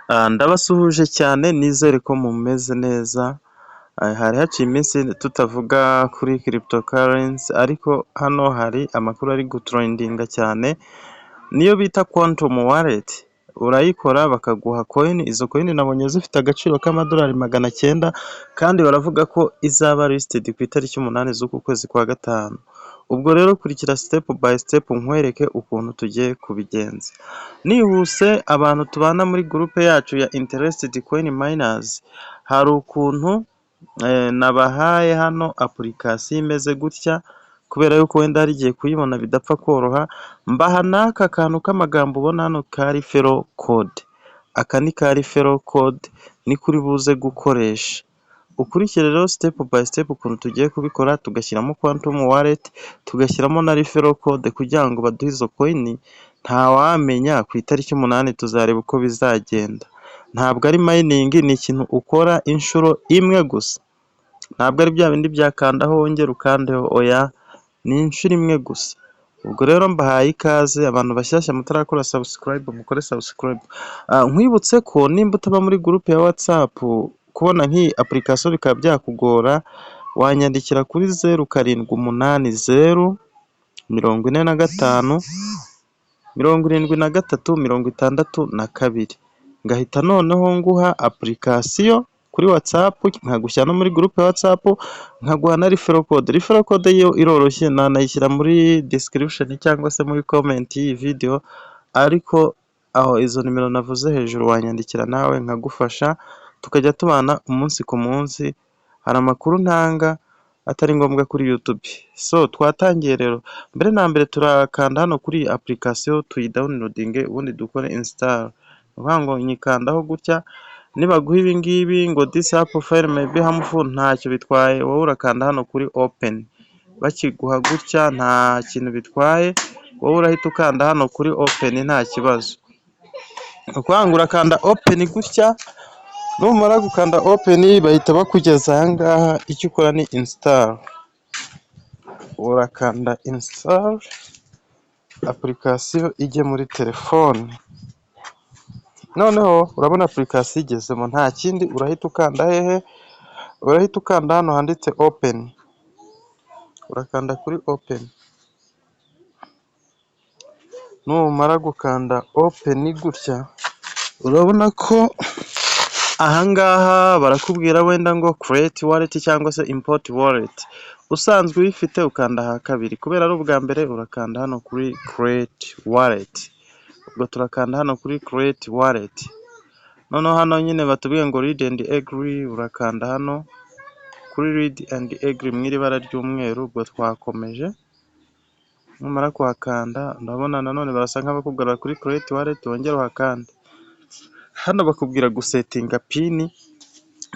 Ndabasuhuje cyane nizere ko mumeze neza, hari haciye iminsi tutavuga kuri cryptocurrency ariko hano hari amakuru ari gutrendinga cyane, niyo bita quantum wallet, urayikora bakaguha coin, izo coin nabonye zifite agaciro k'amadolari 900 kandi baravuga ko izaba listed ku itariki 8 z'uku kwezi kwa gatanu. Ubwo rero kurikira step by step nkwereke ukuntu tugiye kubigenza. Nihuse abantu tubana muri groupe yacu ya interested coin miners, hari ukuntu nabahaye hano application imeze gutya, kubera yuko wenda hari igihe kuyibona bidapfa koroha, mbaha n'aka kantu k'amagambo ubona hano ka referral code. Aka ni ka referral code niko uri buze gukoresha. Ukurikire rero step by step ukuntu tugiye kubikora, tugashyiramo quantum wallet, tugashyiramo na referral code kugira ngo baduhe izo coin. Ntawamenya ku itariki 8 tuzareba uko bizagenda. Ntabwo ari mining, ni ikintu ukora inshuro imwe gusa. Ntabwo ari bya bindi byakandaho wongera ukandeho, oya, ni inshuro imwe gusa. Ubwo rero mbahaye ikaze, abantu bashyashya mutarakora subscribe mukore subscribe. Nkwibutse ko nimba utaba muri groupe ya WhatsApp, kubona nk'iyi application bikaba byakugora, wanyandikira kuri 0780 45 73 62, ngahita noneho nguha application kuri WhatsApp, nkagushyira no muri groupe ya WhatsApp, nkaguha na referral code. Referral code yo iroroshye, nanayishyira muri description cyangwa se muri comment y'iyi video, ariko aho izo nimero navuze hejuru wanyandikira nawe nkagufasha, tukajya tubana umunsi ku munsi. Hari amakuru ntanga atari ngombwa kuri YouTube. So twatangiye rero, mbere na mbere turakanda hano kuri application tuyidownloading, ubundi dukore install. Uvuga ngo nyikandaho gutya, nibaguha ibi ngibi ngo this app file may be harmful, ntacyo bitwaye, wowe urakanda hano kuri open. Bakiguha gutya nta kintu bitwaye, wowe urahita ukanda hano kuri open nta kibazo. Uvuga ngo urakanda open gutya, numara gukanda open bahita bakugeza aha ngaha, icyo ukora ni install. Urakanda install, application ijye muri telefone. Noneho urabona application igezemo, nta kindi, urahita ukanda hehe, urahita ukanda hano handitse open, urakanda kuri open. Numara gukanda open gutya, urabona ko ahangaha barakubwira wenda ngo create wallet cyangwa se import wallet. Usanzwe uyifite ukanda aha kabiri, kubera ari ubwa mbere urakanda hano kuri create wallet. Ubwo turakanda hano kuri create wallet. Noneho hano nyine batubwiye ngo read and agree, urakanda hano kuri read and agree mw'iri bara ry'umweru. Ubwo twakomeje, numara kuhakanda ndabona nanone barasa nk'abakubwira kuri create wallet, wongera uhakande. Hano bakubwira gusetinga pin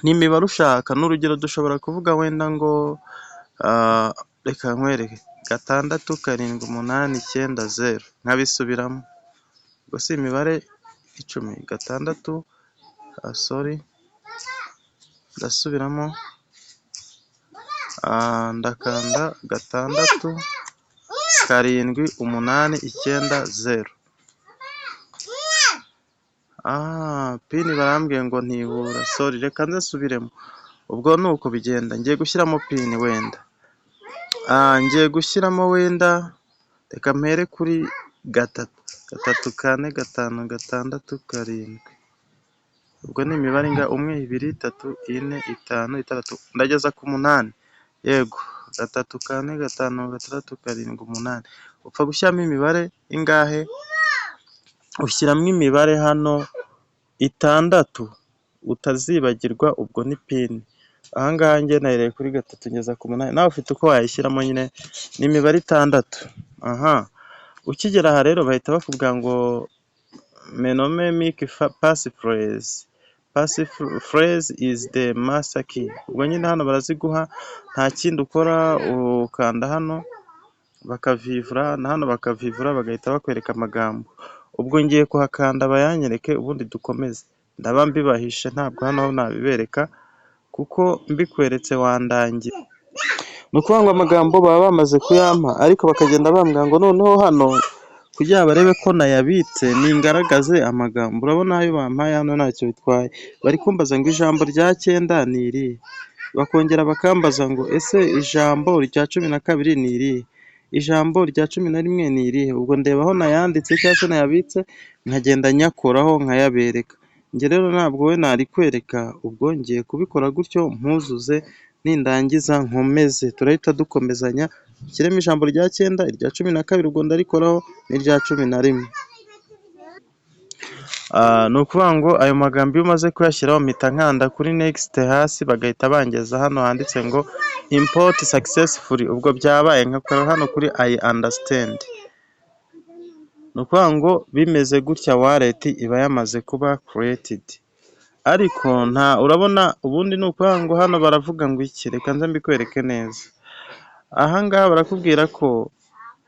n'imibare ushaka. N'urugero dushobora kuvuga wenda ngo reka nkwereke 678990, nkabisubiramo. Ubwo si imibare 10, 6, ndasubiramo, ndakanda 678990. Pin barambwiye ngo ntihura, sorry, reka nzasubiremo. Ubwo nuko bigenda, ngiye gushyiramo pin wenda. Ngiye gushyiramo wenda, reka mpere kuri 3, 3, 4, 5, 6, 7. Ubwo ni imibare nga 1, 2, 3, 4, 5, 6, ndageza ku 8. Yego, 3, 4, 5, 6, 7, 8. Upfa gushyiramo imibare ingahe? Ushyiramo imibare hano 6 utazibagirwa, ubwo ni pin. Ahangaha njye nahereye kuri 3 ngeza ku 8, nawe ufite uko wayishyiramo nyine, ni imibare 6. Ukigera aha rero bahita bakubwira ngo mnemonic passphrase. Passphrase is the master key. Ubwo nyine hano baraziguha, nta kindi ukora, ukanda hano bakavivura, na hano bakavivura, bagahita bakwereka amagambo. Ubwo ngiye kuhakanda bayanyereke, ubundi dukomeze. Ndaba mbibahishe, ntabwo hano nabibereka, kuko mbikweretse wandangira. Nukuvuga ngo amagambo baba bamaze kuyampa, ariko bakagenda bambwira ngo noneho hano kugira barebe ko nayabitse ningaragaze amagambo. Urabona ayo bampaye hano ntacyo bitwaye, bari kumbaza ngo ijambo rya cyenda ni irihe, bakongera bakambaza ngo ese ijambo rya cumi na kabiri ni irihe, ijambo rya cumi na rimwe ni irihe. Ubwo ndeba aho nayanditse cyangwa se nayabitse nkagenda nyakoraho nkayabereka. Njye rero ntabwo we narikwereka, ubwo ngiye kubikora gutyo mpuzuze, nindangiza nkomeze turahita dukomezanya, nshyiremo ijambo rya cyenda, irya cumi na kabiri ubwo ndarikoraho n'irya cumi na rimwe. Ni ukuvuga ngo ayo magambo iyo umaze kuyashyiraho mpita nkanda kuri next hasi, bagahita bangeza hano handitse ngo import successfully, ubwo byabaye nkakora hano kuri I understand. Ni ukuvuga ngo bimeze gutya wallet iba yamaze kuba created. Ariko urabona ubundi ni ukuvuga ngo hano baravuga ngo iki, reka nze mbikwereke neza. Aha ngaha barakubwira ko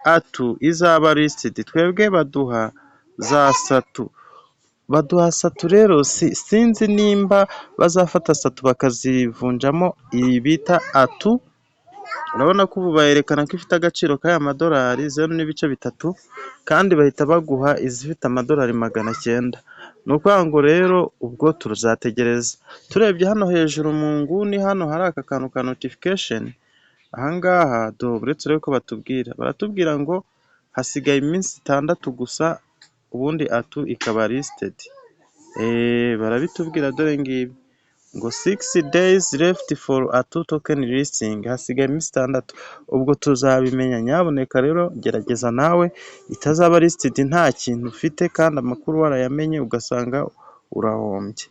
atu izaba listed, twebwe baduha za satu, baduha satu rero sinzi nimba bazafata satu bakazivunjamo iyi bita atu. Urabona ko ubu bayerekana ko ifite agaciro k'aya madolari 0.3, kandi bahita baguha izifite amadolari 900. Ni ukuvuga ngo rero ubwo tuzategereza. Turebye hano hejuru mu nguni hano hari aka kantu ka notification, ahangaha uretse rero ko baratubwira ngo hasigaye iminsi 6 gusa ubundi atu ikaba listed. Barabitubwira dore ngibi ngo 6 days left for atu token listing, hasigaye iminsi 6. Ubwo tuzabimenya. Nyaboneka rero gerageza nawe itazaba listed nta kintu ufite kandi amakuru warayamenye ugasanga urahombye.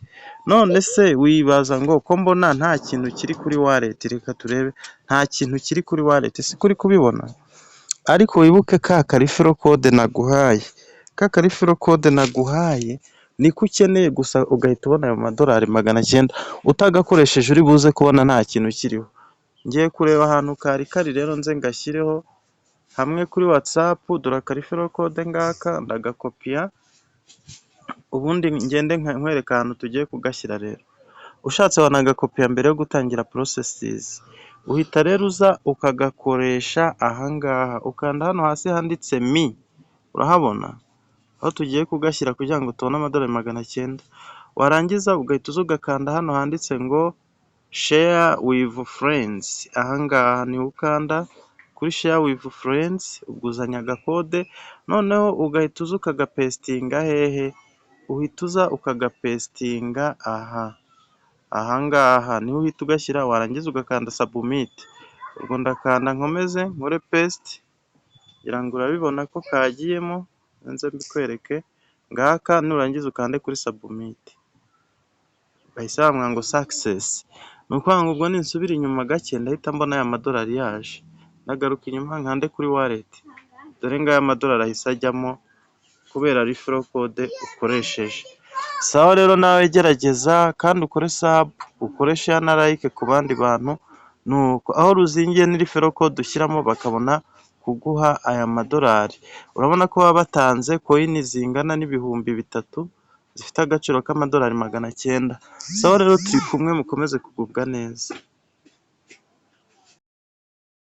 None se wibaza ngo ko mbona nta kintu kiri kuri wallet, reka turebe. Nta kintu kiri kuri wallet, si kuri kubibona? Ariko wibuke ka referral code naguhaye, ka referral code naguhaye niko ukeneye gusa, ugahita ubona ayo madolari 900 utagakoresheje, uri buze kubona nta kintu kiriho. Ngiye kureba ahantu kari rero nze ngashyireho hamwe kuri WhatsApp, dore ka referral code ngaka ndagakopiya, ubundi ngende nkwereka ahantu tugiye kugashyira. Rero ushatse wanagakopiya mbere yo gutangira processes, uhita rero uza ukagakoresha ahangaha, ukanda hano hasi handitse mi, urahabona aho tugiye kugashyira kugira ngo tubone amadolari 900. Warangiza ugahita uza ugakanda hano handitse ngo share with friends, ahangaha ni ukanda kuri share with friends, ubwuzanya agakode, noneho ugahita uza ukagapestinga hehe, uhita uza ukagapestinga ahangaha niho uhita ugashyira, warangiza ugakanda submit. Ubwo ndakanda nkomeze nkore paste, kugira ngo urabibona ko kagiyemo, nze mbikwereke ngaka, nurangiza ukande kuri submit, bahise bambwira ngo success. Ni ukuvuga ngo ubwo ninsubira inyuma gake ndahita mbona aya madolari yaje, ndagaruka inyuma nkande kuri wallet, dore ngaya amadolari ahise ajyamo kubera referral code ukoresheje. Sawa rero nawe gerageza kandi ukore sub, ukore share na like ku bandi bantu, nuko aho ruzingiye ni referral code ushyiramo bakabona kuguha aya madolari. Urabona ko baba batanze coin zingana n'ibihumbi 3 zifite agaciro k'amadolari 900. Sawa rero turi kumwe, mukomeze kugubwa neza.